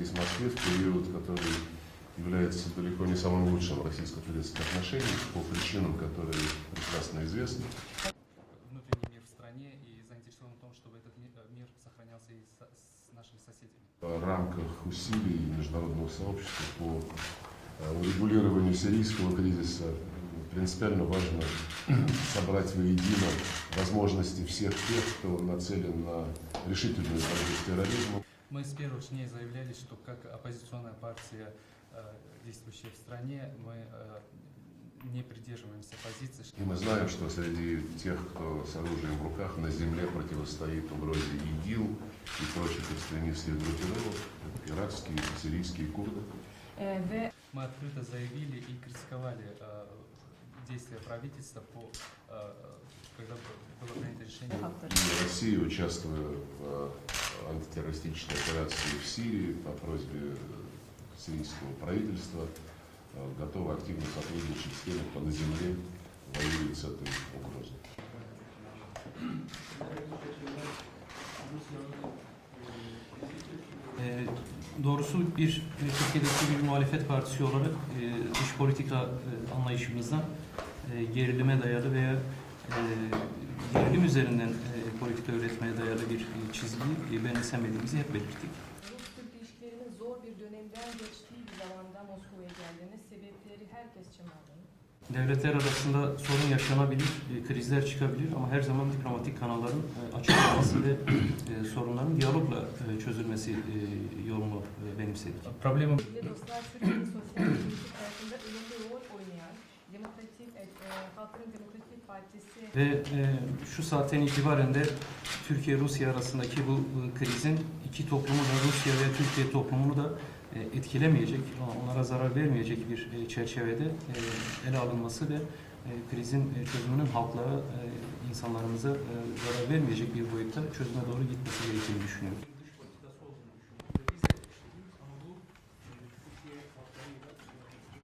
находясь в Москве в период, который является далеко не самым лучшим в российско-турецких отношениях по причинам, которые прекрасно известны. Внутренний мир в стране и заинтересован в том, чтобы этот мир сохранялся и с нашими соседями. В рамках усилий международного сообщества по урегулированию сирийского кризиса принципиально важно собрать воедино возможности всех тех, кто нацелен на решительную борьбу с терроризмом. Мы с первых дней заявляли, что как оппозиционная партия, действующая в стране, мы не придерживаемся позиции. И мы знаем, что среди тех, кто с оружием в руках на земле противостоит угрозе ИГИЛ и прочих экстремистских группировок, иракские, сирийские курды. Мы открыто заявили и критиковали действия правительства, когда было принято решение. И Россия, участвуя в антитеррористической операции в Сирии по просьбе сирийского правительства, готова активно сотрудничать с теми, кто на земле воюет с этой угрозой. Doğrusu Türkiye'deki bir muhalefet partisi olarak dış politika anlayışımızdan gerilime dayalı veya gerilim üzerinden politika üretmeye dayalı bir çizgiyi benimsemediğimizi hep belirttik. Rus-Türk ilişkilerinin zor bir dönemden geçtiği bir zamanda Moskova'ya geldiğiniz sebepleri herkesçe malum. Devletler arasında sorun yaşanabilir, krizler çıkabilir ama her zaman diplomatik kanalların açık olması ve sorunların diyalogla çözülmesi yolunu benimsedik. Проблема Sevgili dostlar, Türkiye'nin sosyal politik hayatında önemli rol oynayan Halkların Demokratik Partisi Ve şu saatten itibaren de Türkiye-Rusya arasındaki bu krizin iki toplumu da, Rusya ve Türkiye toplumunu da etkilemeyecek, onlara zarar vermeyecek bir çerçevede ele alınması ve krizin çözümünün halklara, insanlarımıza zarar vermeyecek bir boyutta çözüme doğru gitmesi gerektiğini düşünüyorum.